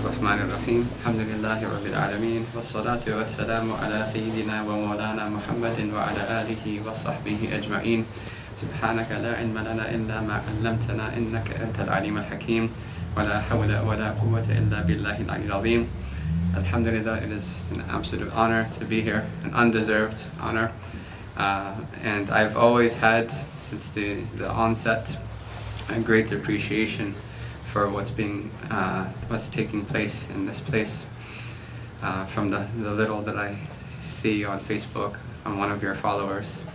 الرحمن الرحيم الحمد لله رب العالمين والصلاة والسلام على سيدنا ومولانا محمد وعلى آله وصحبه أجمعين سبحانك لا علم لنا إلا ما علمتنا إنك أنت العليم الحكيم ولا حول ولا قوة إلا بالله العلي العظيم. Alhamdulillah, it is an absolute honor to be here, an undeserved honor. And I've always had, since the onset, a great appreciation for what's taking place in this place. From the little that I see on Facebook, I'm one of your followers,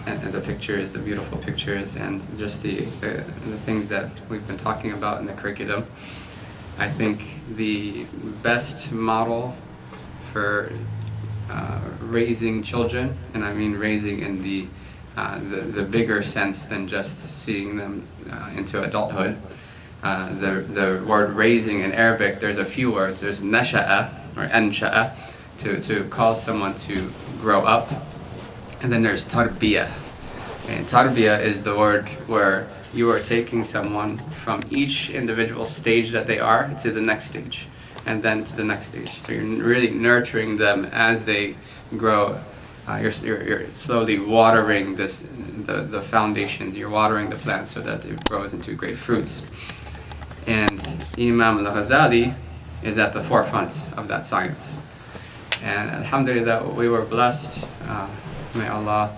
and the pictures, the beautiful pictures, and just the things that we've been talking about in the curriculum. I think the best model for raising children, and I mean raising in the bigger sense than just seeing them into adulthood. The word raising in Arabic, there's a few words. There's nasha'a or ansha'a, to cause someone to grow up, and then there's tarbiyah. And tarbiyah is the word where you are taking someone from each individual stage that they are to the next stage, and then to the next stage. So you're really nurturing them as they grow. You're slowly watering the foundations. You're watering the plant so that it grows into great fruits. And Imam al-Ghazali is at the forefront of that science. And alhamdulillah, we were blessed. May Allah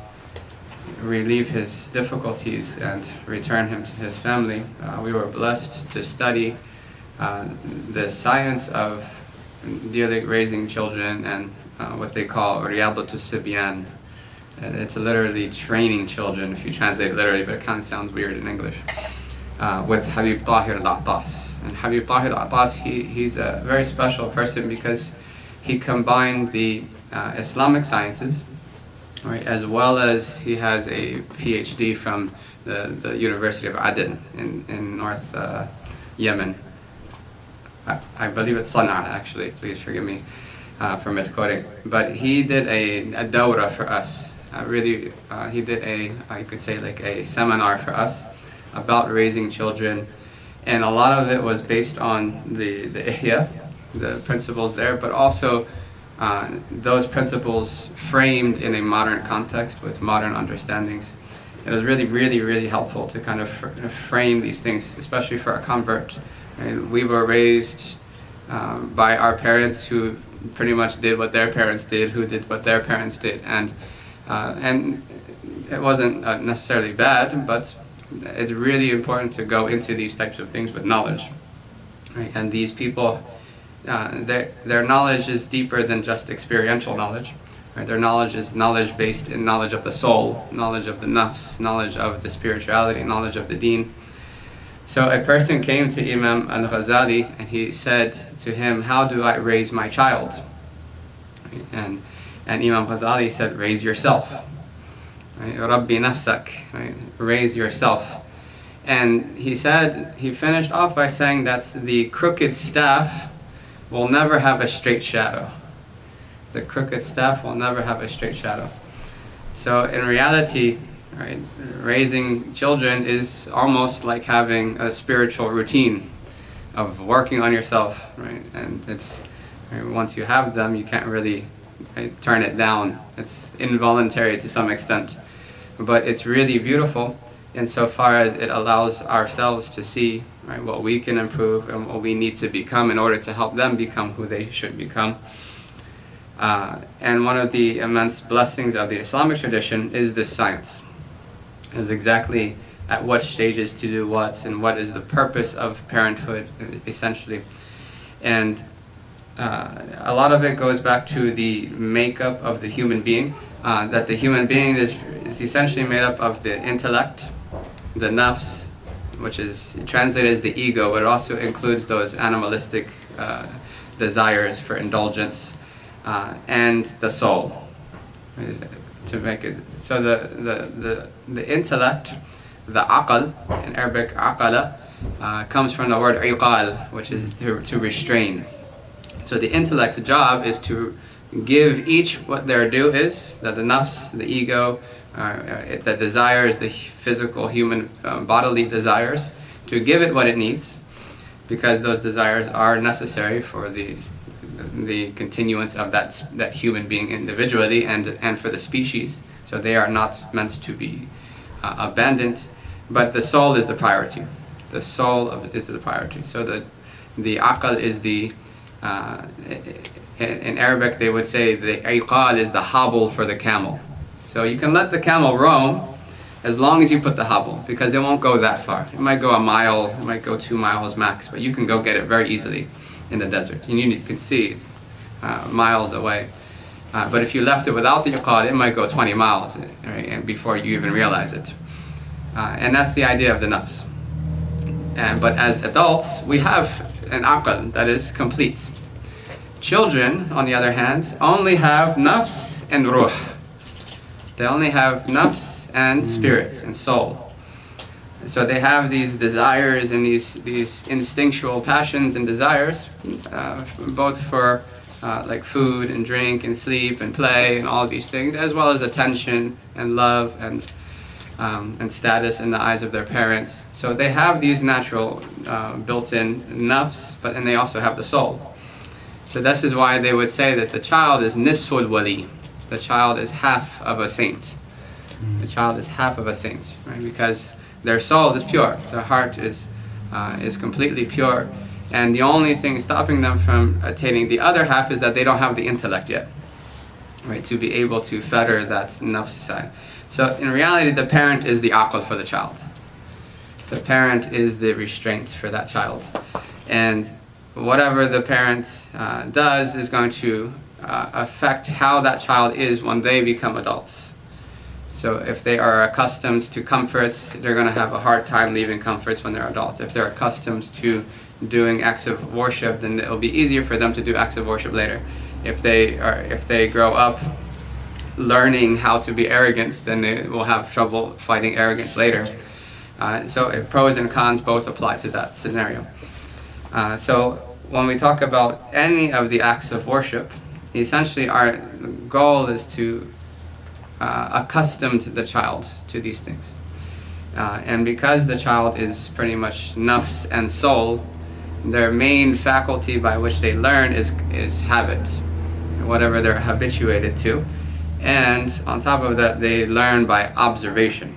relieve his difficulties and return him to his family. We were blessed to study the science of raising children and what they call riyadatu sibyan. It's literally training children, if you translate it literally, but it kind of sounds weird in English. With Habib Tahir al-A'tas. And Habib Tahir al-A'tas, he's a very special person because he combined the Islamic sciences, right, as well as he has a PhD from the University of Aden in North Yemen. I believe it's Sana'a, actually, please forgive me for misquoting. But he did a dawra for us. He did you could say like a seminar for us about raising children, and a lot of it was based on the ihya, the principles there, but also those principles framed in a modern context with modern understandings. It was really helpful to kind of frame these things, especially for a convert. And we were raised by our parents who pretty much did what their parents did, who did what their parents did, and it wasn't necessarily bad, but it's really important to go into these types of things with knowledge, right? And these people, their knowledge is deeper than just experiential knowledge, right? Their knowledge is knowledge based in knowledge of the soul, knowledge of the nafs, knowledge of the spirituality, knowledge of the deen. So a person came to Imam al-Ghazali and he said to him, "How do I raise my child?" Right? And Imam Ghazali said, "Raise yourself. Right? Rabbi nafsak, right? Raise yourself." And he finished off by saying that the crooked staff will never have a straight shadow. The crooked staff will never have a straight shadow. So in reality, right, raising children is almost like having a spiritual routine of working on yourself, right? And it's once you have them, you can't really turn it down. It's involuntary to some extent, but it's really beautiful insofar as it allows ourselves to see, right, what we can improve and what we need to become in order to help them become who they should become. And one of the immense blessings of the Islamic tradition is this science. Is exactly at what stages to do what, and what is the purpose of parenthood, essentially. And a lot of it goes back to the makeup of the human being, that the human being is essentially made up of the intellect, the nafs, which is translated as the ego, but it also includes those animalistic desires for indulgence, and the soul. To make it so, the intellect, the aql, in Arabic aqala, comes from the word iqal, which is to restrain. So the intellect's job is to give each what their due is, that the nafs, the ego, the desires, the physical human bodily desires, to give it what it needs, because those desires are necessary for the continuance of that human being individually and for the species. So they are not meant to be abandoned, but the soul is the priority. The soul is the priority. So the aql is the in Arabic they would say the iqal is the hobble for the camel. So you can let the camel roam as long as you put the hobble, because it won't go that far. It might go a mile, it might go 2 miles max, but you can go get it very easily in the desert. You can see miles away. But if you left it without the iqal, it might go 20 miles, right, and before you even realize it. And that's the idea of the nafs. But as adults, we have an aql that is complete. Children, on the other hand, only have nafs and ruh. They only have nafs and spirit and soul. So they have these desires and these instinctual passions and desires, both for like food and drink and sleep and play and all these things, as well as attention and love and status in the eyes of their parents. So they have these natural built-in nafs, and they also have the soul. So this is why they would say that the child is nisful wali. The child is half of a saint. The child is half of a saint, right? Because their soul is pure, their heart is completely pure, and the only thing stopping them from attaining the other half is that they don't have the intellect yet, right? To be able to fetter that nafs side. So in reality, the parent is the aql for the child. The parent is the restraint for that child, and whatever the parent does is going to affect how that child is when they become adults. So if they are accustomed to comforts, they're going to have a hard time leaving comforts when they're adults. If they're accustomed to doing acts of worship, then it'll be easier for them to do acts of worship later. If they grow up learning how to be arrogant, then they will have trouble fighting arrogance later. So pros and cons both apply to that scenario. So when we talk about any of the acts of worship, essentially our goal is to accustom the child to these things. And because the child is pretty much nafs and soul, their main faculty by which they learn is habit, whatever they're habituated to. And on top of that, they learn by observation.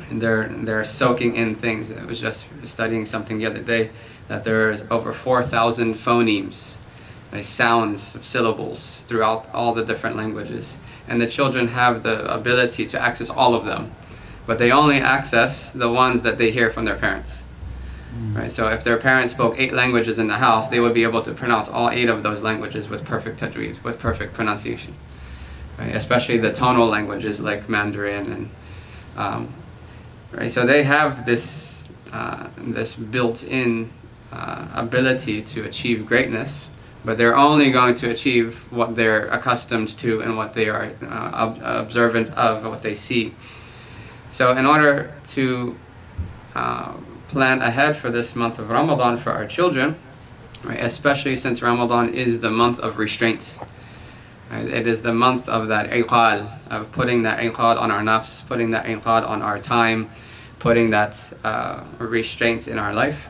And they're soaking in things. I was just studying something the other day that there's over 4,000 phonemes, like sounds of syllables throughout all the different languages. And the children have the ability to access all of them, but they only access the ones that they hear from their parents. Right? So if their parents spoke 8 languages in the house, they would be able to pronounce all 8 of those languages with perfect tajweed, with perfect pronunciation. Right? Especially the tonal languages like Mandarin and right. So they have this built-in ability to achieve greatness, but they're only going to achieve what they're accustomed to and what they are observant of, what they see. So in order to plan ahead for this month of Ramadan for our children, right, especially since Ramadan is the month of restraint, right, it is the month of that iqal, of putting that iqal on our nafs, putting that iqal on our time, putting that restraint in our life.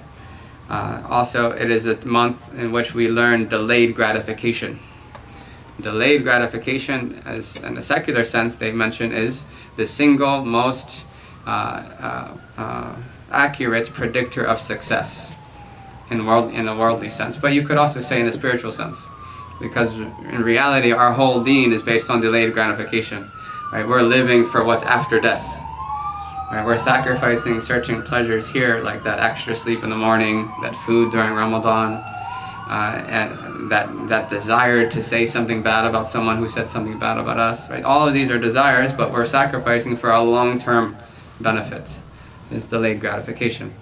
Also, it is a month in which we learn delayed gratification. Delayed gratification, as in a secular sense, they mention, is the single most accurate predictor of success in a worldly sense. But you could also say in a spiritual sense, because in reality, our whole deen is based on delayed gratification. Right? We're living for what's after death. Right, we're sacrificing certain pleasures here, like that extra sleep in the morning, that food during Ramadan, and that desire to say something bad about someone who said something bad about us. Right? All of these are desires, but we're sacrificing for a long-term benefit. It's delayed gratification.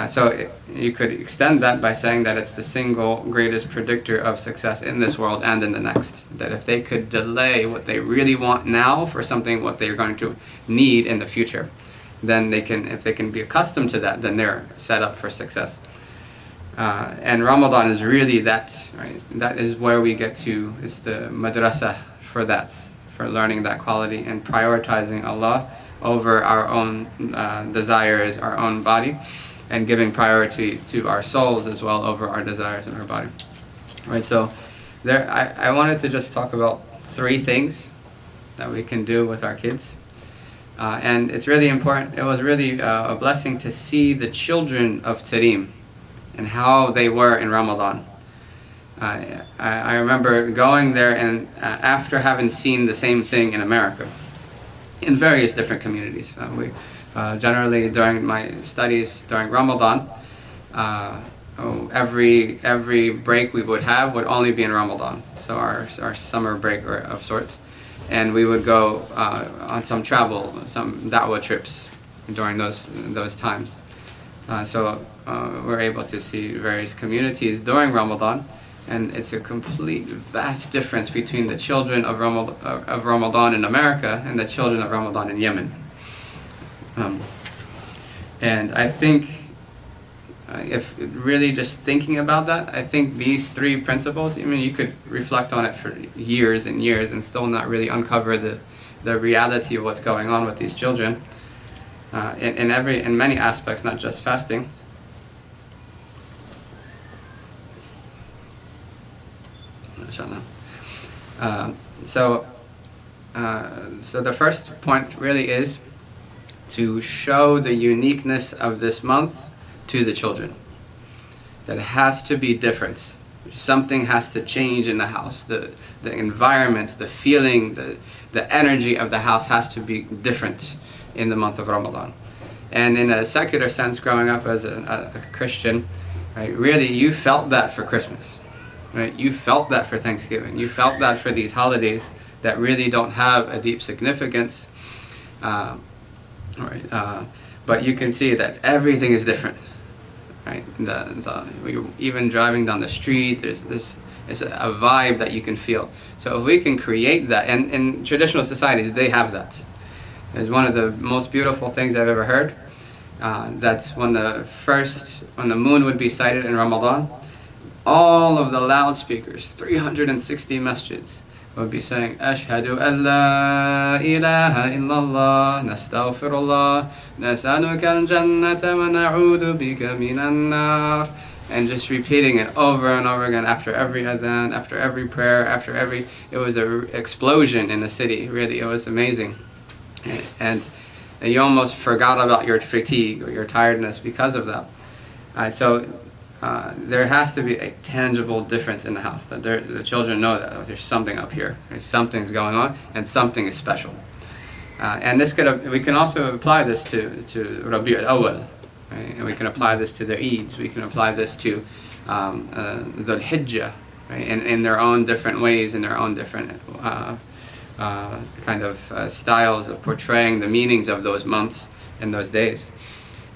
So you could extend that by saying that it's the single greatest predictor of success in this world and in the next. That if they could delay what they really want now for something what they're going to need in the future, then if they can be accustomed to that, then they're set up for success. And Ramadan is really that, right? That is where we get to, it's the madrasa for that, for learning that quality and prioritizing Allah over our own desires, our own body. and giving priority to our souls as well over our desires in our body. Right, so I wanted to just talk about 3 things that we can do with our kids. And it's really important. It was really a blessing to see the children of Tarim and how they were in Ramadan. I remember going there, and after having seen the same thing in America, in various different communities. We generally, during my studies during Ramadan, every break we would have would only be in Ramadan, so our summer break of sorts, and we would go on some travel, some da'wah trips during those times. So we're able to see various communities during Ramadan, and it's a complete vast difference between the children of Ramadan in America and the children of Ramadan in Yemen. And I think if really just thinking about that, I think these 3 principles, I mean, you could reflect on it for years and years and still not really uncover the reality of what's going on with these children in many aspects, not just fasting. So the first point really is to show the uniqueness of this month to the children. That it has to be different. Something has to change in the house. The environments, the feeling, the energy of the house has to be different in the month of Ramadan. And in a secular sense, growing up as a Christian, right, really you felt that for Christmas. Right? You felt that for Thanksgiving. You felt that for these holidays that really don't have a deep significance. But you can see that everything is different. Right? Even driving down the street, it's a vibe that you can feel. So if we can create that, and in traditional societies they have that. It's one of the most beautiful things I've ever heard. That's when the moon would be sighted in Ramadan, all of the loudspeakers, 360 masjids, would be saying, Ashhadu an la ilaha illallah, nastaghfirullah, nas'aluka al-jannata wa na'udhu bika minan nar, and just repeating it over and over again after every adhan, after every prayer, it was an explosion in the city. Really, it was amazing. And you almost forgot about your fatigue or your tiredness because of that. So there has to be a tangible difference in the house, that the children know that there's something up here, something's going on, and something is special. And we can also apply this to Rabi' al-Awwal, right? And we can apply this to the Eids, we can apply this to the Hijjah, right? In their own different ways, in their own different styles of portraying the meanings of those months and those days.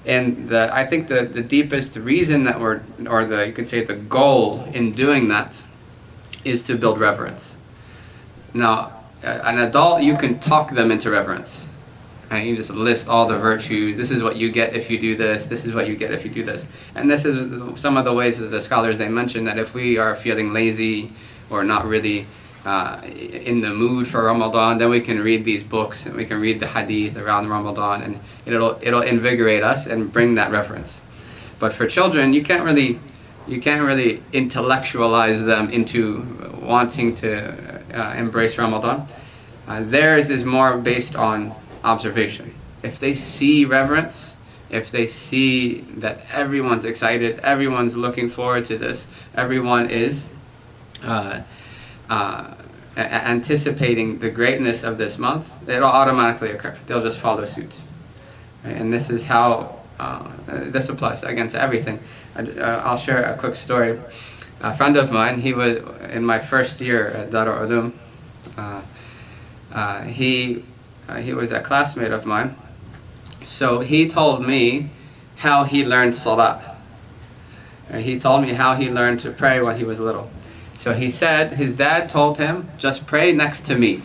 And I think the deepest reason that you could say the goal in doing that is to build reverence. Now, an adult, you can talk them into reverence. And you just list all the virtues. This is what you get if you do this. This is what you get if you do this. And this is some of the ways that the scholars, they mention that if we are feeling lazy or not really in the mood for Ramadan, then we can read these books and we can read the hadith around Ramadan, and it'll invigorate us and bring that reference. But for children, you can't really intellectualize them into wanting to embrace Ramadan. Theirs is more based on observation. If they see reverence, if they see that everyone's excited, everyone's looking forward to this, everyone is anticipating the greatness of this month, it'll automatically occur. They'll just follow suit. Right? And this is how this applies again to everything. I'll share a quick story. A friend of mine, he was in my first year at Darul Ulum. He was a classmate of mine. So he told me how he learned salah. He told me how he learned to pray when he was little. So he said his dad told him, just pray next to me.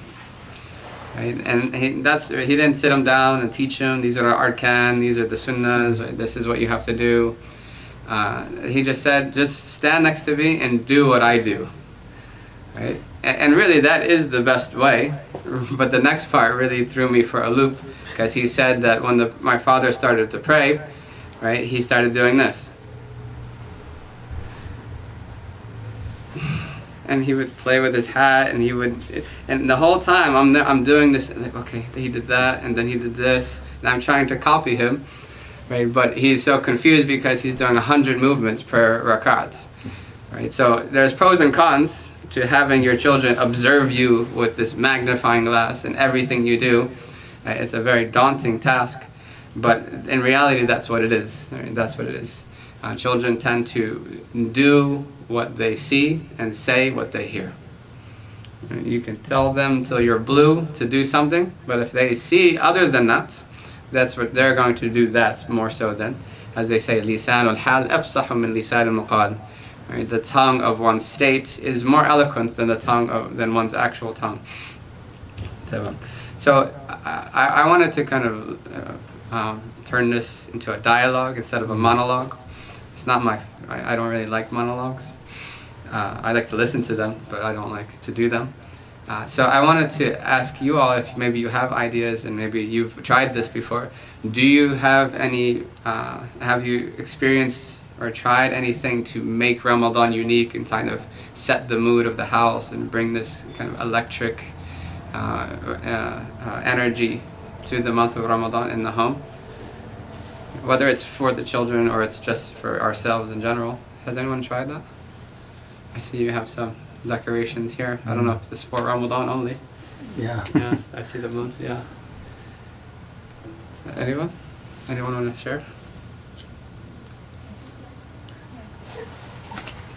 Right? And he didn't sit him down and teach him, these are our arkan, these are the sunnahs, right? This is what you have to do. He just said, just stand next to me and do what I do. Right? And really that is the best way. But the next part really threw me for a loop, because he said that when my father started to pray, right, he started doing this. And he would play with his hat, and and the whole time I'm doing this, like, okay, he did that, and then he did this, and I'm trying to copy him, right? But he's so confused because he's doing 100 movements per rakat, right? So there's pros and cons to having your children observe you with this magnifying glass and everything you do. It's a very daunting task, but in reality, that's what it is. Right? That's what it is. Children tend to do what they see and say what they hear. You can tell them till you're blue to do something, but if they see other than that, that's what they're going to do. That more so than, as they say, lisan al-hal afsahu min lisan al-maqal. The tongue of one's state is more eloquent than than one's actual tongue. So I wanted to kind of turn this into a dialogue instead of a monologue. It's not I don't really like monologues. I like to listen to them, but I don't like to do them. So I wanted to ask you all if maybe you have ideas and maybe you've tried this before. Do you have any, have you experienced or tried anything to make Ramadan unique and kind of set the mood of the house and bring this kind of electric energy to the month of Ramadan in the home? Whether it's for the children or it's just for ourselves in general. Has anyone tried that? I see you have some decorations here. I don't know if this is for Ramadan only. Yeah. Yeah, I see the moon. Yeah. Anyone? Anyone want to share?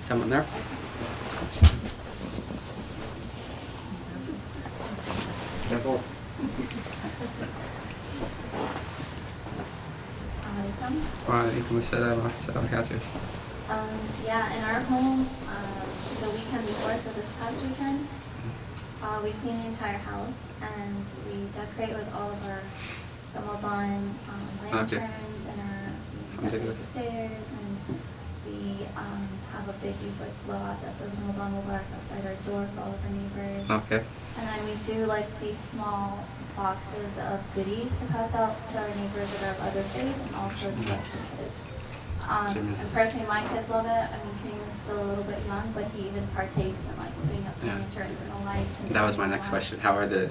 Someone there? Careful. Wa alaikum assalam wa rahmatullahi wa barakatuh. Yeah, in our home, the weekend before, so this past weekend, we clean the entire house and we decorate with all of our Ramadan lanterns and we decorate the stairs, and we have a big huge blowout that says Ramadan Mubarak outside our door for all of our neighbors. Okay. And then we do these small boxes of goodies to pass out to our neighbors that are of other faith and also to the kids. And personally, my kids love it. I mean, King is still a little bit young, but he even partakes in putting up the lanterns and the lights. And that was my next question. How are the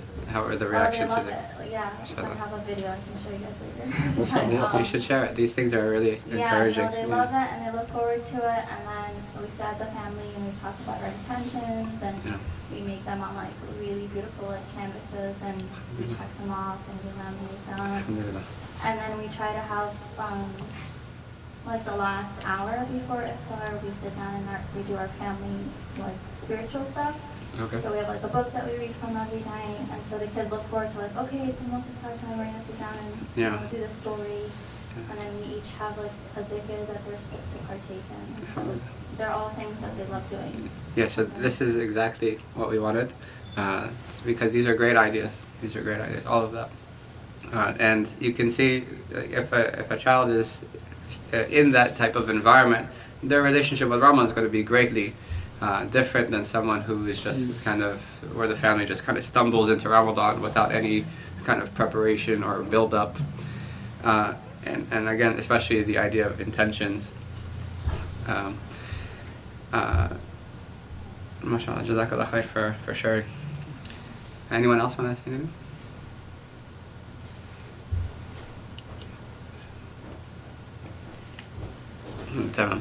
reactions to it? Yeah, I have a video I can show you guys later. You should share it. These things are really encouraging. Yeah, they love it and they look forward to it. And then we sit as a family and we talk about our intentions, and we make them on really beautiful canvases, and we check them off and we laminate them. And then we try to have the last hour before iftar, we sit down and we do our family spiritual stuff. Okay. So we have a book that we read from every night, and so the kids look forward to okay, it's almost iftar time, we're gonna sit down and do this story, and then we each have a dhikr that they're supposed to partake in. And so they're all things that they love doing. Yeah, so this is exactly what we wanted, because these are great ideas. These are great ideas, all of that. And you can see if a child is in that type of environment, their relationship with Ramadan is going to be greatly different than someone who is just kind of, where the family just kind of stumbles into Ramadan without any kind of preparation or build-up. And again, especially the idea of intentions. MashaAllah, Jazakallah khair for sharing. Anyone else want to say anything?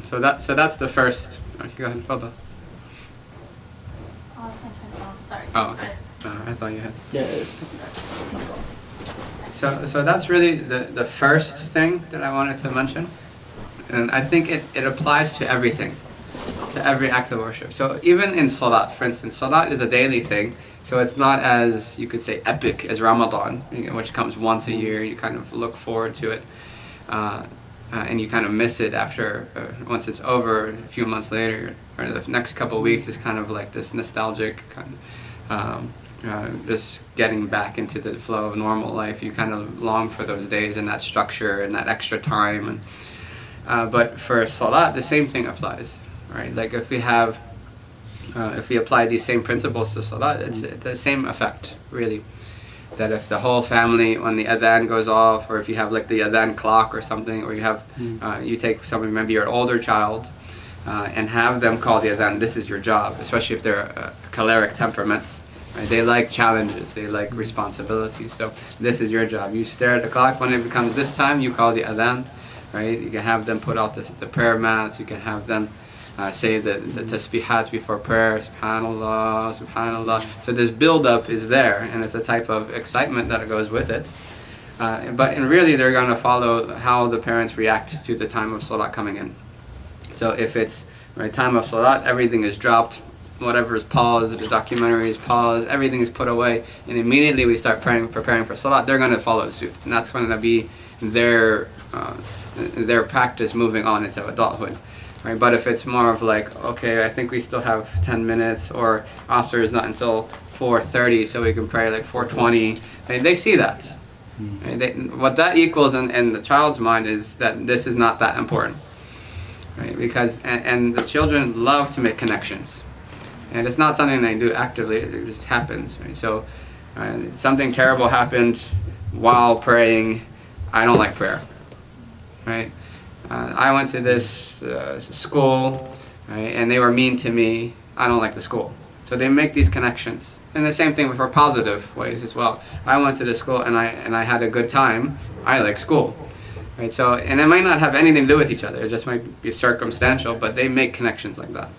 So that's the first. Go ahead, Fadda. Sorry. Oh, okay. I thought you had. Yeah, it is. So that's really the first thing that I wanted to mention, and I think it applies to everything, to every act of worship. So even in Salat, for instance, Salat is a daily thing, so it's not as, you could say, epic as Ramadan, which comes once a year. You kind of look forward to it. And you kind of miss it after, once it's over, a few months later, or the next couple of weeks is kind of like this nostalgic kind of, just getting back into the flow of normal life. You kind of long for those days and that structure and that extra time. And but for Salat, the same thing applies, right? Like if we apply these same principles to Salat, it's the same effect, really. that if the whole family, when the adhan goes off, or if you have like the adhan clock or something, or you have, you take somebody, maybe your older child, and have them call the adhan, this is your job, especially if they're choleric temperaments. Right? They like challenges, they like responsibilities, so this is your job. You stare at the clock, when it becomes this time, you call the adhan, right? You can have them put out the prayer mats, you can have them say the tasbihat before prayer, subhanallah, subhanallah. So this build-up is there, and it's a type of excitement that goes with it. But really they're going to follow how the parents react to the time of salat coming in. So if it's right time of salat, everything is dropped, whatever is paused, the documentary is paused, everything is put away, and immediately we start preparing for salat, they're going to follow suit. And that's going to be their practice moving on into adulthood. Right? But if it's more of like, okay, I think we still have 10 minutes, or Asr is not until 4:30, so we can pray like 4:20, they see that. Right? What that equals in the child's mind is that this is not that important. Right? Because, and the children love to make connections. And it's not something they do actively, it just happens. Right? So something terrible happened while praying, I don't like prayer. Right? I went to this school, right, and they were mean to me, I don't like the school. So they make these connections. And the same thing for positive ways as well. I went to the school and I had a good time, I like school. Right? So, and it might not have anything to do with each other, it just might be circumstantial, but they make connections like that.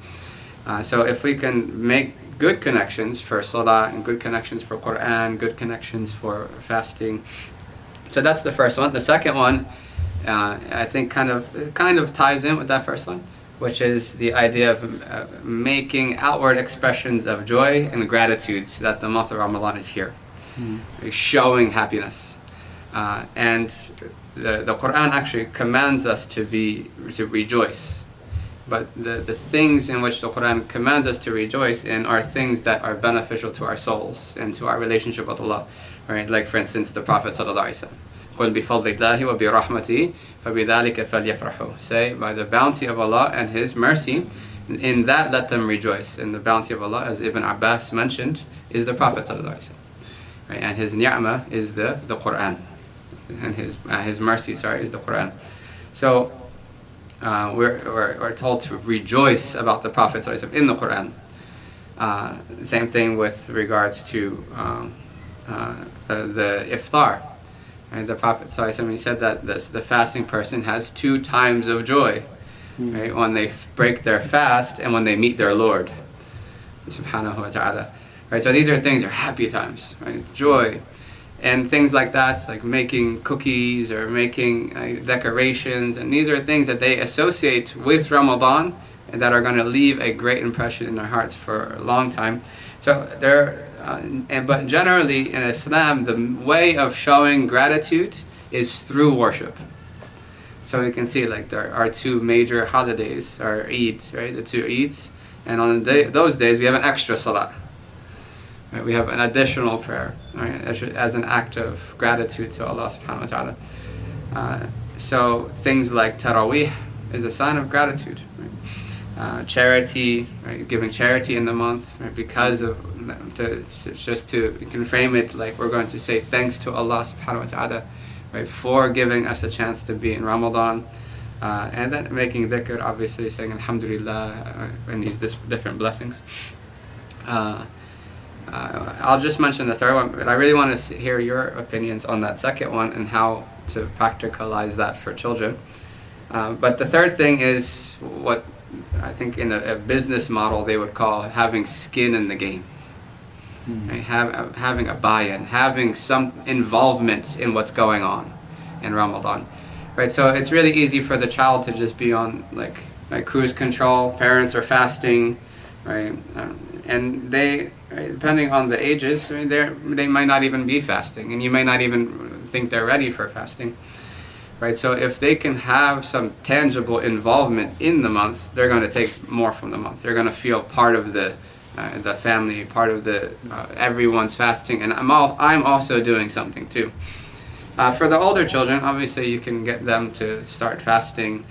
So if we can make good connections for salah, and good connections for Quran, good connections for fasting. So that's the first one. The second one, I think kind of ties in with that first one, which is the idea of making outward expressions of joy and gratitude that the month of Ramadan is here, showing happiness. And the Quran actually commands us to rejoice. But the things in which the Quran commands us to rejoice in are things that are beneficial to our souls and to our relationship with Allah. Right? Like for instance, the Prophet ﷺ. قُلْ بِفَضْلِ اللَّهِ وَبِرَحْمَتِهِ فَبِذَلِكَ فَلْيَفْرَحُوا. Say, by the bounty of Allah and His mercy, in that let them rejoice. And the bounty of Allah, as Ibn Abbas mentioned, is the Prophet ﷺ. Right? And His ni'mah is the Quran. And His mercy, is the Quran. So we're told to rejoice about the Prophet ﷺ in the Quran. Same thing with regards to the iftar. Right? The Prophet ﷺ, he said that the fasting person has 2 times of joy, right? When they break their fast and when they meet their Lord, subhanahu wa ta'ala. Right? So these are things, are happy times, right? Joy. And things like that, like making cookies or making decorations, and these are things that they associate with Ramadan and that are going to leave a great impression in their hearts for a long time. So but generally in Islam, the way of showing gratitude is through worship. So you can see like there are 2 major holidays, or Eid, right? The 2 Eids, and on those days we have an extra salah. Right? We have an additional prayer, right? As an act of gratitude to Allah subhanahu wa ta'ala. So things like Taraweeh is a sign of gratitude. Right? Charity, right? Giving charity in the month, right? Because of, you can frame it like we're going to say thanks to Allah subhanahu wa ta'ala, right? For giving us a chance to be in Ramadan. And then making dhikr, obviously saying alhamdulillah, and these different blessings. I'll just mention the third one, but I really want to hear your opinions on that second one and how to practicalize that for children. But the third thing is what I think in a business model they would call having skin in the game. Right? Having a buy-in, having some involvement in what's going on in Ramadan. Right? So it's really easy for the child to just be on like cruise control, parents are fasting, right? And they, depending on the ages, they might not even be fasting, and you may not even think they're ready for fasting, right? So if they can have some tangible involvement in the month, they're going to take more from the month. They're going to feel part of the family, part of the everyone's fasting, and I'm also doing something too. For the older children, obviously you can get them to start fasting.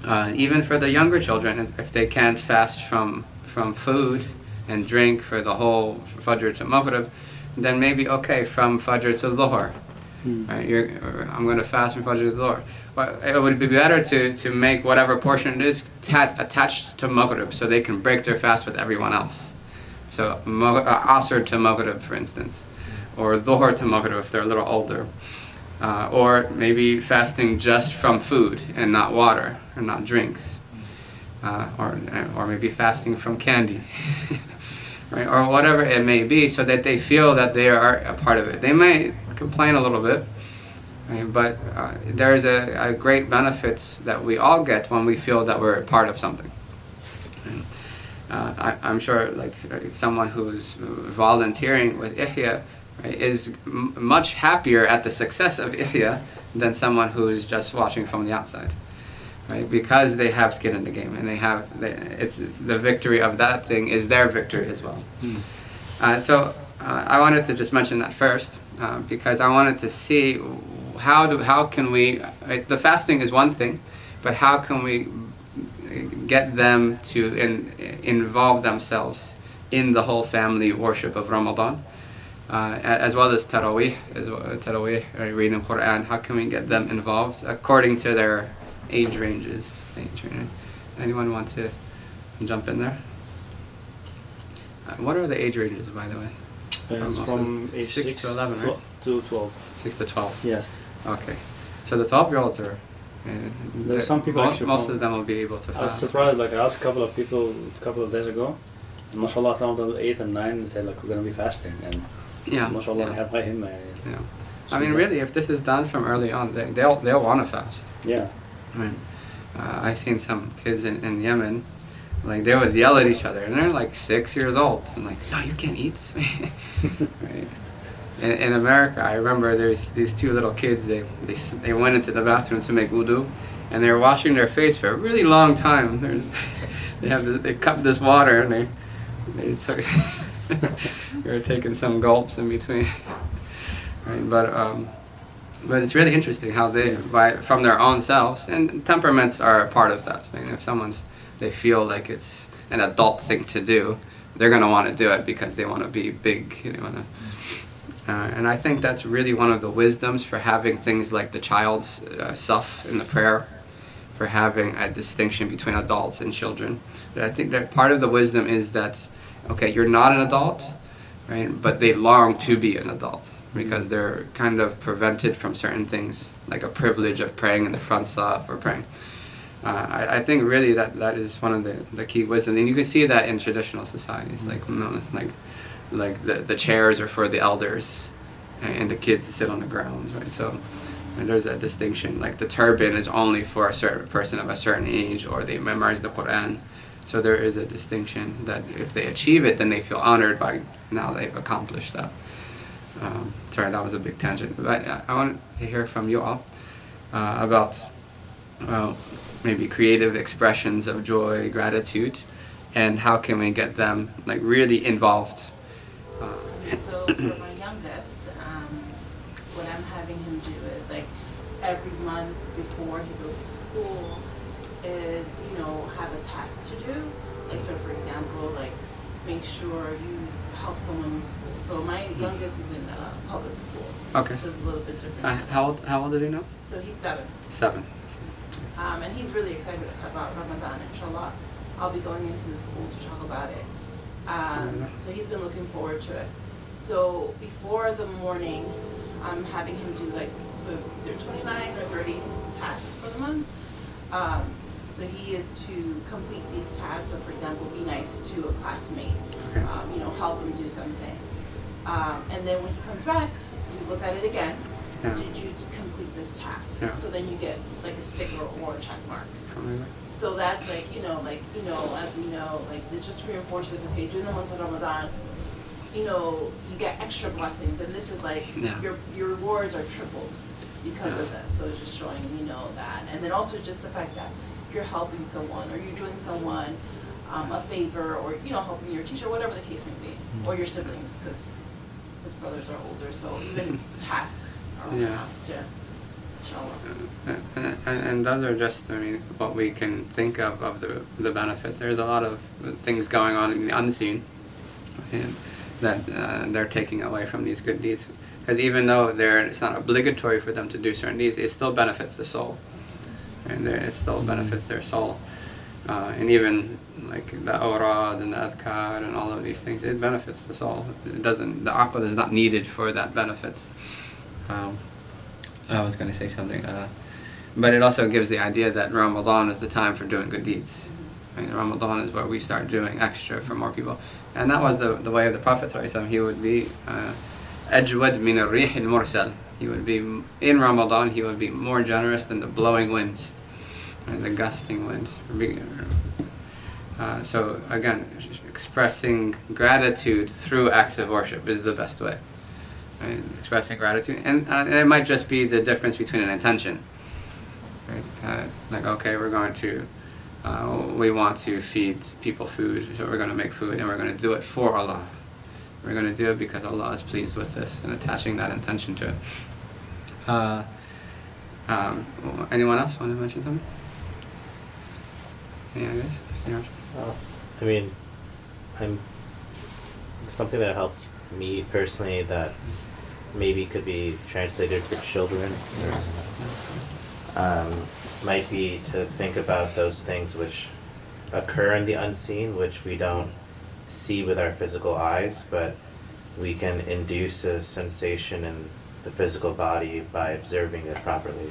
Even for the younger children, if they can't fast from food and drink for the whole Fajr to Maghrib, then maybe okay from Fajr to Dhuhr. Right? I'm going to fast from Fajr to Dhuhr. But it would be better to make whatever portion it is attached to Maghrib, so they can break their fast with everyone else. So Asr to Maghrib, for instance, or Dhuhr to Maghrib if they're a little older. Or maybe fasting just from food and not water or not drinks. Or maybe fasting from candy. Right? Or whatever it may be, so that they feel that they are a part of it. They might complain a little bit, right? But there's a great benefits that we all get when we feel that we're a part of something. I'm sure like someone who's volunteering with Ihya, right, is much happier at the success of Ihya than someone who's just watching from the outside, right? Because they have skin in the game, and it's the victory of that thing is their victory as well. So I wanted to just mention that first, because I wanted to see how can we, right, the fasting is one thing, but how can we get them to involve themselves in the whole family worship of Ramadan, as well as Taraweeh, reading Quran. How can we get them involved according to their age ranges? Anyone want to jump in there? What are the age ranges, by the way? It's from age 6 to 11, right? To 12. 6 to 12. Yes. Okay. So the 12-year-olds are. There's some people actually. Most of them will be able to fast. I was surprised. Like I asked a couple of people a couple of days ago, and mashallah, some of them 8 and 9 said like we're gonna be fasting, and mashallah, I have high him. Yeah. I mean, really, if this is done from early on, they'll want to fast. Yeah. I mean, I've seen some kids in Yemen, like they would yell at each other, and they're like 6 years old. I'm like, no, you can't eat. Right. In America, I remember there's these two little kids. They went into the bathroom to make wudu, and they were washing their face for a really long time. They cupped this water, and they took they were taking some gulps in between. Right, but it's really interesting how from their own selves, and temperaments are a part of that. I mean, if they feel like it's an adult thing to do, they're gonna want to do it because they want to be big. They want to. And I think that's really one of the wisdoms for having things like the child's saf in the prayer, for having a distinction between adults and children. But I think that part of the wisdom is that, okay, you're not an adult, right? But they long to be an adult because they're kind of prevented from certain things, like a privilege of praying in the front saf or praying. I think really that is one of the key wisdom, and you can see that in traditional societies, like the chairs are for the elders and the kids sit on the ground, right? So there's a distinction, like the turban is only for a certain person of a certain age, or they memorize the Quran. So there is a distinction that if they achieve it, then they feel honored by now they've accomplished that. Sorry, that was a big tangent, but I want to hear from you all about maybe creative expressions of joy, gratitude, and how can we get them like really involved. So for my youngest, what I'm having him do is like every month before he goes to school is, have a task to do. Like, so for example, like make sure you help someone in school. So my youngest is in public school. Okay. So it's a little bit different. How old is he now? So he's 7. 7. And he's really excited about Ramadan, inshallah. I'll be going into the school to talk about it. So he's been looking forward to it. So before the morning, I'm having him do so there are 29 or 30 tasks for the month. So he is to complete these tasks. So for example, be nice to a classmate, Okay. Help him do something. And then when he comes back, you look at it again. Yeah. Did you complete this task? Yeah. So then you get like a sticker or a check mark. Okay. So that's as we know, it just reinforces, okay, during the month of Ramadan, you get extra blessings, and this is like, Yeah. your rewards are tripled because of this. So it's just showing, that. And then also just the fact that you're helping someone, or you're doing someone a favor, or, helping your teacher, whatever the case may be, or your siblings, because his brothers are older, so even tasks are Yeah. tasks to inshallah. And those are just, what we can think of the benefits. There's a lot of things going on in the unseen. And that they're taking away from these good deeds. Because even though it's not obligatory for them to do certain deeds, it still benefits the soul, and it still benefits their soul. And even like the awrad and the adhkar and all of these things, it benefits the soul. The aql is not needed for that benefit. I was going to say something, but it also gives the idea that Ramadan is the time for doing good deeds. Ramadan is where we start doing extra for more people. And that was the way of the Prophet ﷺ. He would be ajwad min al-rih al-mursal. He would be, in Ramadan, he would be more generous than the blowing wind, the gusting wind. So again, expressing gratitude through acts of worship is the best way. Expressing gratitude, and it might just be the difference between an intention. Like, okay, we want to feed people food, so we're going to make food, and we're going to do it for Allah. We're going to do it because Allah is pleased with this, and attaching that intention to it. Anyone else want to mention something? Yeah, guys. I mean, something that helps me personally that maybe could be translated for children might be to think about those things which occur in the unseen, which we don't see with our physical eyes, but we can induce a sensation in the physical body by observing it properly.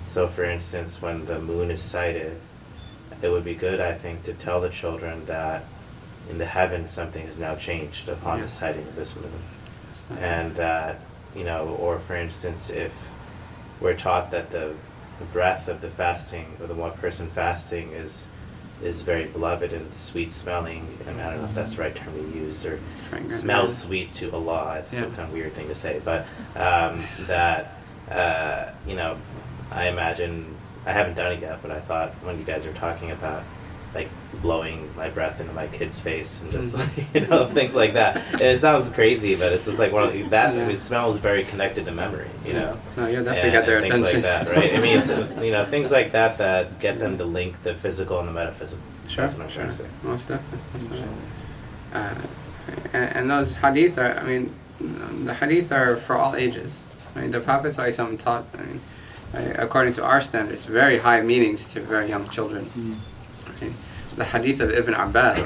So for instance, when the moon is sighted, it would be good, I think, to tell the children that in the heavens something has now changed upon the sighting of this moon. And that, or for instance, if we're taught that the breath of the fasting, or the one person fasting is very beloved and sweet smelling, and I don't know if that's the right term to use, or smells sweet to Allah, it's some kind of weird thing to say, but I imagine, I haven't done it yet, but I thought when you guys were talking about like blowing my breath into my kid's face and just things like that. And it sounds crazy, but it's just like smell is very connected to memory, No, you definitely got their things attention. like that, right? I mean, it's, things like that get them to link the physical and the metaphysical. Sure, That's what I'm trying to say. Most definitely. And those hadith are, the hadith are for all ages. The Prophet ﷺ taught, according to our standards, very high meanings to very young children. The hadith of Ibn Abbas,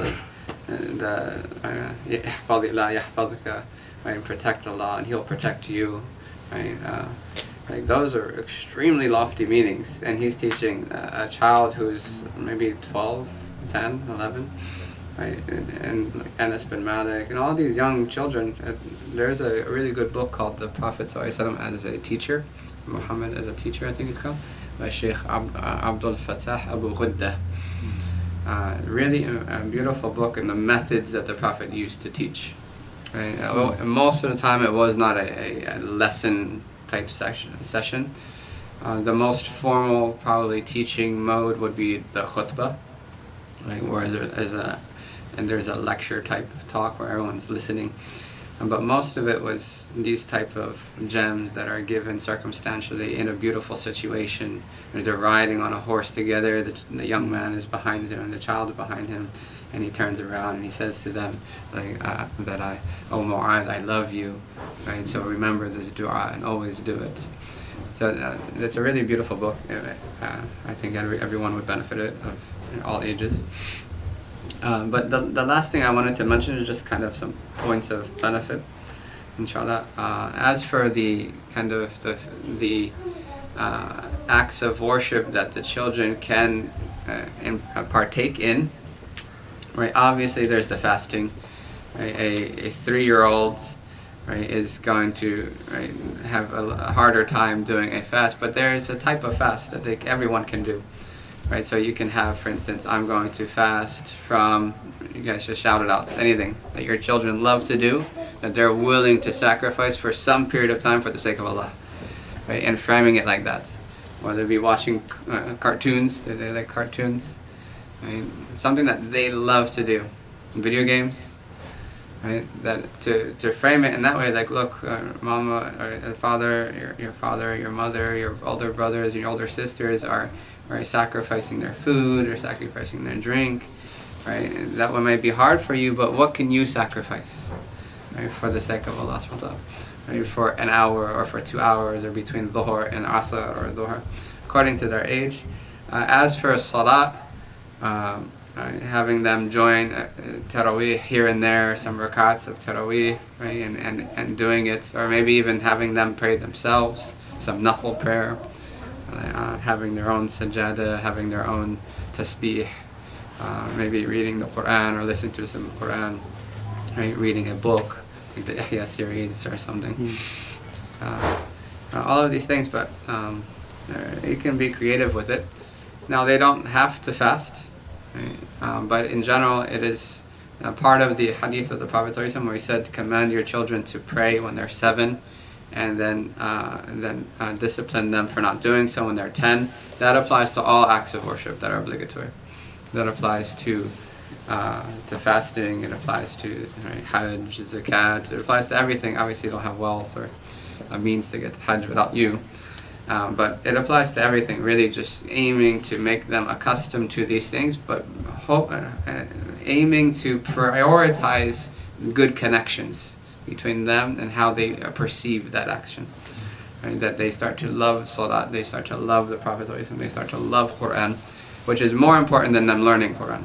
protect Allah and He'll protect you. Those are extremely lofty meanings, and he's teaching a child who's maybe 12, 10, 11, and like Anas bin Malik, and all these young children. There's a really good book called The Prophet ﷺ as a Teacher, Muhammad as a Teacher, I think it's called, by Sheikh Abdul Fattah Abu Ghuddah. Really a beautiful book, and the methods that the Prophet used to teach. Most of the time it was not a lesson type session. The most formal probably teaching mode would be the khutbah, where there's a lecture type talk where everyone's listening. But most of it was these type of gems that are given circumstantially in a beautiful situation. They're riding on a horse together, the young man is behind him and the child is behind him, and he turns around and he says to them oh Mu'adh, I love you, right? So remember this dua and always do it. So it's a really beautiful book. I think everyone would benefit it of all ages. But the last thing I wanted to mention is just kind of some points of benefit, inshallah. As for the kind of the acts of worship that the children can partake in, right? Obviously, there's the fasting. Right? A 3-year-old, right, is going to have a harder time doing a fast, but there is a type of fast that everyone can do. Right, so you can have, for instance, I'm going to fast from, you guys just shout it out, anything that your children love to do, that they're willing to sacrifice for some period of time for the sake of Allah. Right, and framing it like that. Whether it be watching cartoons, they like cartoons. Right, something that they love to do. Video games. Right, that to frame it in that way, like, look, mama or father, your father, your mother, your older brothers, your older sisters are sacrificing their food or sacrificing their drink, right? That one might be hard for you, but what can you sacrifice? right, for the sake of Allah subhanahu wa ta'ala, right, for an hour or for 2 hours, or between dhuhr and asr or dhuhr, according to their age. As for salat, having them join Taraweeh here and there, some rakats of Taraweeh, right, and doing it, or maybe even having them pray themselves, some nafil prayer, having their own sajada, having their own tasbih, maybe reading the Quran or listening to some Quran, right, reading a book, like the Ihya series or something. All of these things, but you can be creative with it. Now, they don't have to fast, right? But in general, it is part of the hadith of the Prophet ﷺ where he said, command your children to pray when they're 7, and then discipline them for not doing so when they're 10. That applies to all acts of worship that are obligatory. That applies to fasting, it applies to, right, hajj, zakat, it applies to everything. Obviously, you don't have wealth or a means to get to hajj without you. But it applies to everything, really just aiming to make them accustomed to these things, but aiming to prioritize good connections between them and how they perceive that action. Right? That they start to love salat, they start to love the Prophet, they start to love Quran, which is more important than them learning Quran.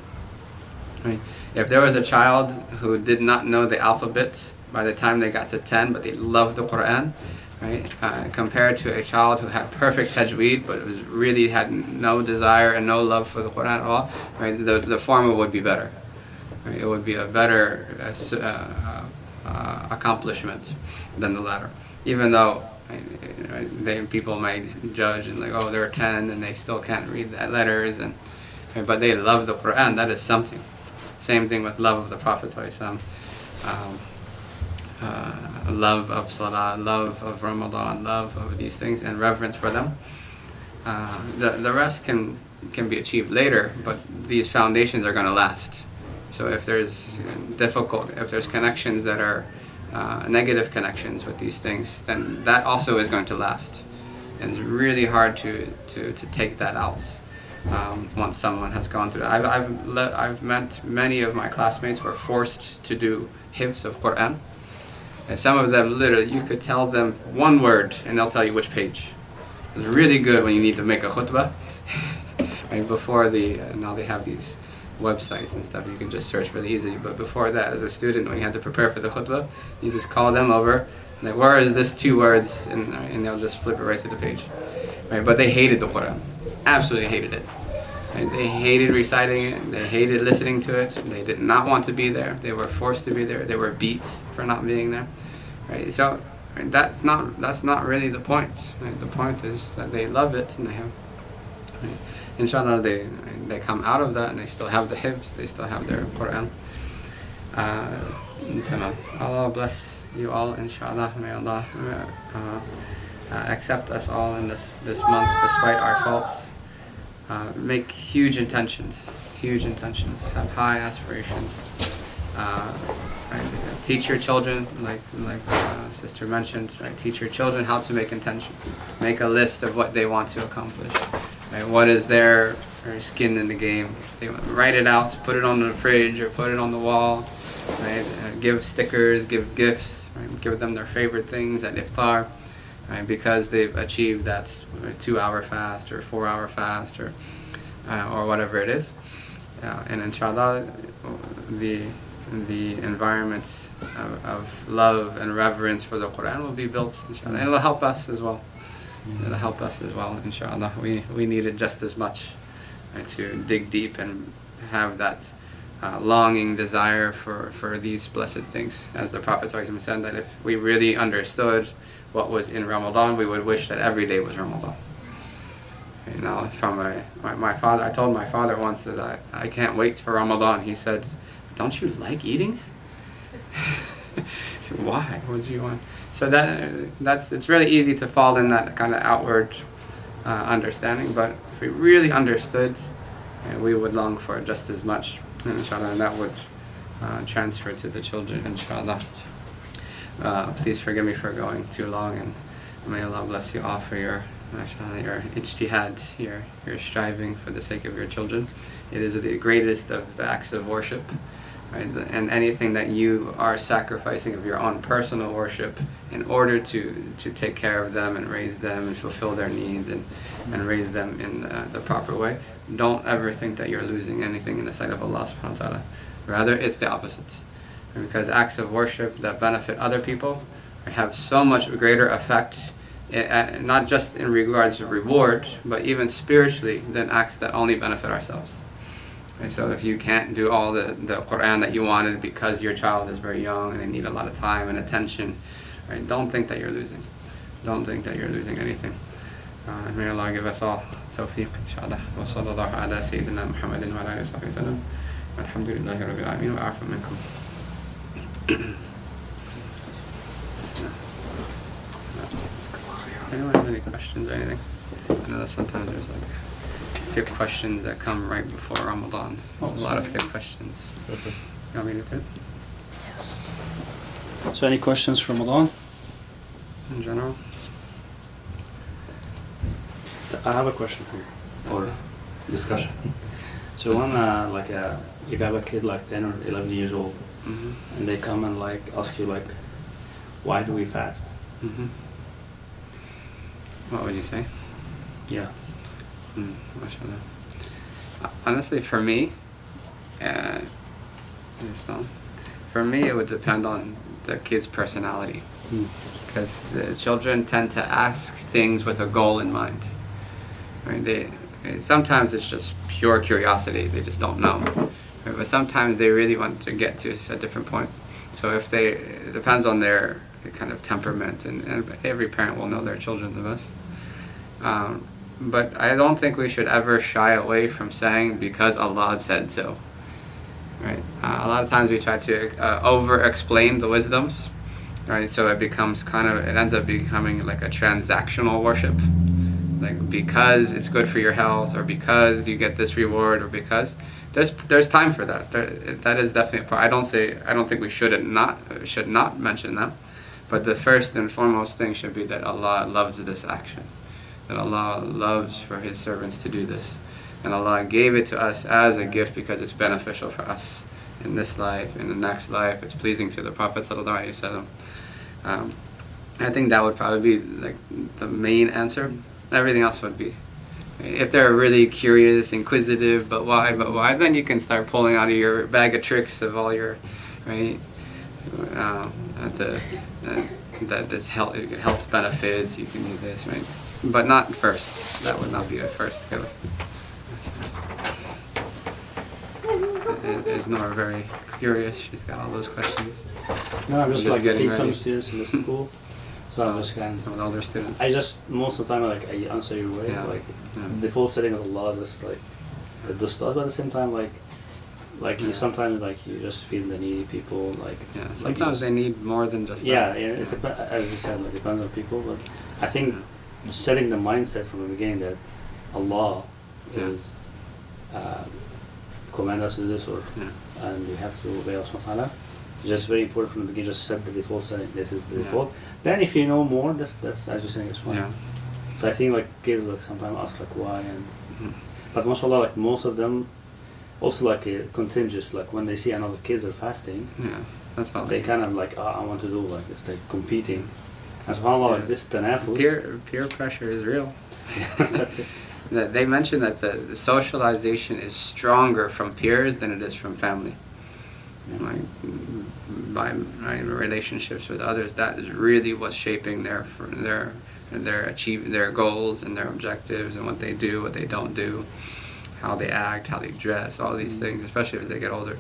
Right? If there was a child who did not know the alphabet by the time they got to 10, but they loved the Quran, right? Compared to a child who had perfect tajweed but really had no desire and no love for the Quran at all, right? The former would be better. Right? It would be a better accomplishment than the latter. Even though people might judge and like, oh, they're 10 and they still can't read the letters, but they love the Quran. That is something. Same thing with love of the Prophet ﷺ. Love of Salah, love of Ramadan, love of these things, and reverence for them. The rest can be achieved later, but these foundations are going to last. So if there's if there's connections that are negative connections with these things, then that also is going to last. And it's really hard to take that out once someone has gone through that. I've met many of my classmates were forced to do hifz of Quran. And some of them, literally, you could tell them one word and they'll tell you which page. It's really good when you need to make a khutbah. Right, before now they have these websites and stuff, you can just search really easy. But before that, as a student, when you had to prepare for the khutbah, you just call them over, and like, where is this 2 words? And they'll just flip it right to the page. Right, but they hated the Quran. Absolutely hated it. Right, they hated reciting it, they hated listening to it, they did not want to be there, they were forced to be there, they were beat for not being there. Right? So right, that's not really the point. Right? The point is that they love it and they have, right? Inshallah, they come out of that and they still have the hifz, they still have their Quran. Allah bless you all, inshallah. May Allah accept us all in this month despite our faults. Make huge intentions, have high aspirations. Right? Teach your children, like Sister mentioned, right? Teach your children how to make intentions. Make a list of what they want to accomplish. Right? What is their skin in the game? They write it out, put it on the fridge or put it on the wall. Right? Give stickers, give gifts, right? Give them their favorite things at iftar. Right, because they've achieved that 2-hour fast or 4-hour fast or whatever it is, and inshallah, the environment of love and reverence for the Quran will be built, inshallah, and it'll help us as well. It'll help us as well, inshallah. We need it just as much, right, to dig deep and have that longing desire for these blessed things. As the Prophet ﷺ said, that if we really understood what was in Ramadan, we would wish that every day was Ramadan. You know, from my father, I told my father once that I can't wait for Ramadan. He said, "Don't you like eating?" I said, "Why? What do you want?" So it's really easy to fall in that kind of outward understanding. But if we really understood, we would long for it just as much, and inshallah, and that would transfer to the children, inshallah. Please forgive me for going too long, and may Allah bless you all for your ijtihad, your striving for the sake of your children. It is the greatest of the acts of worship, right? And anything that you are sacrificing of your own personal worship in order to take care of them and raise them and fulfill their needs and raise them in the proper way, don't ever think that you're losing anything in the sight of Allah subhanahu wa ta'ala. Rather, it's the opposite. Because acts of worship that benefit other people have so much greater effect, not just in regards to reward, but even spiritually, than acts that only benefit ourselves. And so if you can't do all the Quran that you wanted because your child is very young and they need a lot of time and attention, right? Don't think that you're losing. Don't think that you're losing anything. May Allah give us all tawfiq, inshallah. Wa sallallahu ala sayyidina Muhammadin wa ala alihi wa sallam. Alhamdulillahi rabbil alamin wa afu minkum. Anyone have any questions or anything? I know that sometimes there's like fiqh questions that come right before Ramadan. A lot of fiqh questions. You want me to do it? So any questions for Ramadan? In general? I have a question here, or discussion. So when you have a kid like 10 or 11 years old, and they come and like ask you like, why do we fast? What would you say? Yeah. MashaAllah. Honestly, for me, it would depend on the kid's personality. Because the children tend to ask things with a goal in mind. Right? Sometimes it's just pure curiosity, they just don't know. Right? But sometimes they really want to get to a different point. So it depends on their kind of temperament, and every parent will know their children the best. But I don't think we should ever shy away from saying because Allah said so. Right? A lot of times we try to over-explain the wisdoms, right? So it ends up becoming like a transactional worship, like because it's good for your health, or because you get this reward, or because there's time for that. That is definitely a part. I don't think we should not mention that, but the first and foremost thing should be that Allah loves this action, that Allah loves for His servants to do this, and Allah gave it to us as a gift because it's beneficial for us in this life, in the next life. It's pleasing to the Prophet sallallahu alaihi wasallam. I think that would probably be like the main answer. Everything else would be, if they're really curious, inquisitive, but why, then you can start pulling out of your bag of tricks of all your, right, that it's health benefits, you can do this, right, but not first. That would not be a first. Is Nora very curious? She's got all those questions. No, I'm just like seeing ready. some students in the school, so I'm just kind Some of the older students. most of the time I answer your way, Yeah. the full setting of Allah, just like the Ustadh, but at the same time you sometimes you just feel the needy people, Sometimes they need more than just that. It depends, as you said, depends on people, but I think setting the mindset from the beginning that Allah is command us to do this, and we have to obey Allah subhanahu wa ta'ala. Just very important from the beginning, just set the default setting, this is the default. Then if you know more, that's as you're saying, it's fine. Yeah. So I think kids sometimes ask why, and but mashallah, most of them also contagious, when they see another kids are fasting, that's how they kind of I want to do this, competing. And subhanAllah, this tanafus. Peer pressure is real. They mention that the socialization is stronger from peers than it is from family. By relationships with others, that is really what's shaping their goals and their objectives, and what they do, what they don't do, how they act, how they dress, all these things, especially as they get older.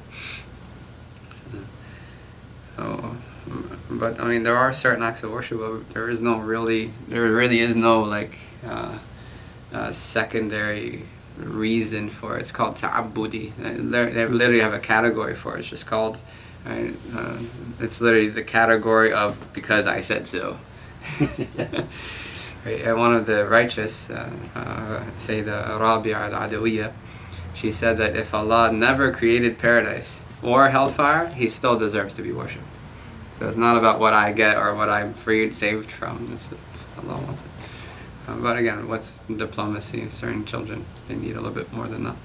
But there are certain acts of worship, but there really is no secondary reason for it. It's called ta'abbudi. They literally have a category for it. It's just called, it's literally the category of because I said so. Right? And one of the righteous, Sayyidah Rabi'a al-Adawiyya, she said that if Allah never created paradise or hellfire, He still deserves to be worshipped. So it's not about what I get or what I'm saved from. It's Allah wants it. But again, what's diplomacy? Certain children, they need a little bit more than that.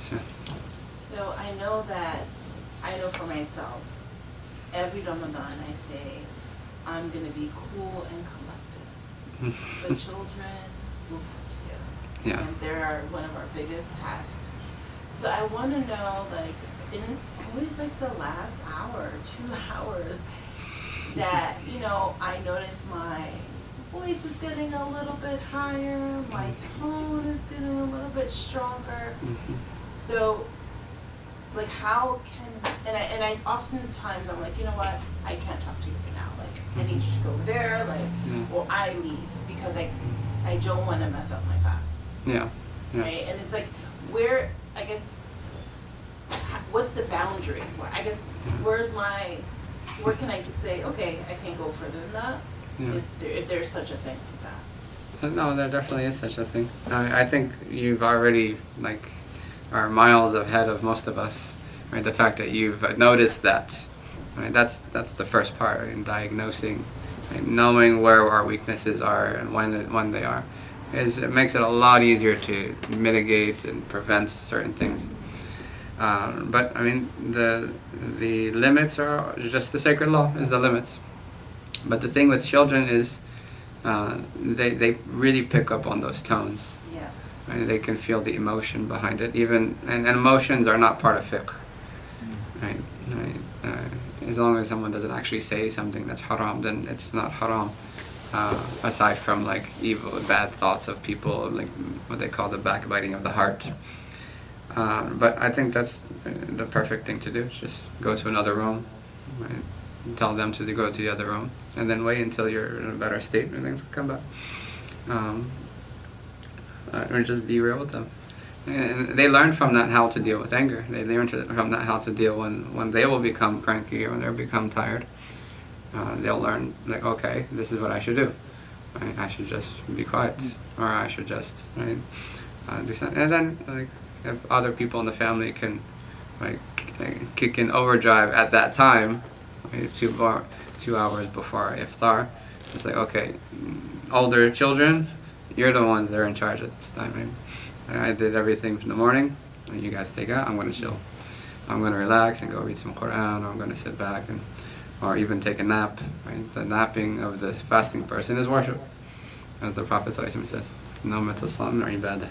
So, So I know for myself, every Ramadan I say, I'm going to be cool and collected. The children will test you. yeah. And they're one of our biggest tests. So I want to know, like, it's always like the last hour, 2 hours, that, you know, I notice my voice is getting a little bit higher, my tone is getting a little bit stronger. So, like, how can, and I oftentimes I'm like, you know what, I can't talk to you right now. Like, I need you to go over there, like, or I leave because I don't want to mess up my fast. Yeah. Yeah. Right? And it's like, where, I guess, what's the boundary? I guess, where can I just say, okay, I can't go further than that? Yeah. If there's such a thing like that. No, there definitely is such a thing. I think you've already, like, are miles ahead of most of us. Right? The fact that you've noticed that, right? That's the first part, right? In diagnosing, right? Knowing where our weaknesses are and when they are, it makes it a lot easier to mitigate and prevent certain things. But I mean, the limits are just the sacred law is the limits. But the thing with children is they really pick up on those tones. Yeah. Right? They can feel the emotion behind it. Even and emotions are not part of fiqh. Right? As long as someone doesn't actually say something that's haram, then it's not haram. Aside from like evil, bad thoughts of people, like what they call the backbiting of the heart. But I think that's the perfect thing to do. Just go to another room, right? Tell them to go to the other room, and then wait until you're in a better state, and then come back. Or just be real with them. And they learn from that how to deal with anger. They learn from that how to deal when they will become cranky or when they become tired. They'll learn, like, okay, this is what I should do. Right? I should just be quiet, or I should just do something. And then, like, if other people in the family can, like, kick in overdrive at that time, right, 2 hours before iftar, it's like, okay, older children, you're the ones that are in charge at this time. Right? I did everything from the morning, and you guys take out. I'm going to chill. I'm going to relax and go read some Quran, or I'm going to sit back or even take a nap. Right? The napping of the fasting person is worship, as the Prophet ﷺ said. Nawmat as-sam ibadah.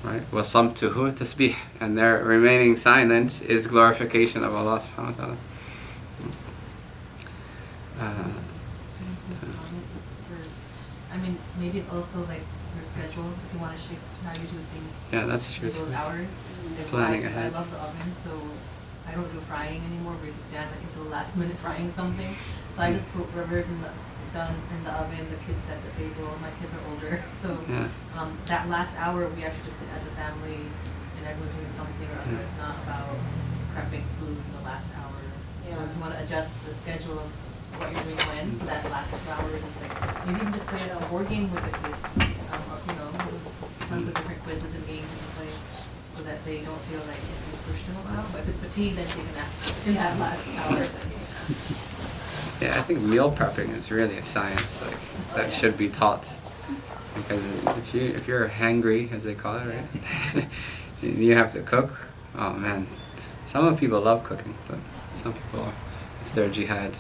Right? وَصَمْتُهُ tasbih. And their remaining silence is glorification of Allah subhanahu wa ta'ala. I mean, maybe it's also like your schedule. If you want to shift how you do things. Yeah, that's true. Those hours. Planning ahead. I love the oven, so I don't do frying anymore. Where you stand like until the last minute frying something. So I just put whatever's done in the oven. The kids set the table. My kids are older, so that last hour we actually just sit as a family and everyone's doing something or other. It's not about prepping food in the last hour. So if you want to adjust the schedule of what you're doing when, so that last 2 hours is like, maybe you can just play a board game with the kids, or, you know, tons of different quizzes and games you can play, so that they don't feel like you pushed them a while. But if it's fatigue, then take a nap in that last hour. Yeah, I think meal prepping is really a science, like, that should be taught. Because if you're hangry, as they call it, right? And you have to cook. Oh man, some people love cooking, but some people, it's their jihad.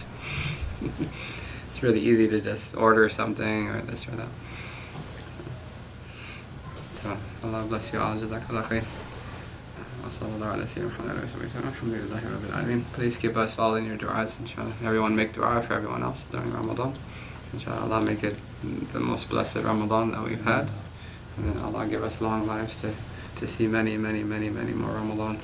It's really easy to just order something or this or that. So, Allah bless you all. Jazakallah khair. Please keep us all in your du'as, inshallah. Everyone make du'a for everyone else during Ramadan. Inshallah, Allah make it the most blessed Ramadan that we've had. And then Allah give us long lives to see many, many, many, many more Ramadans.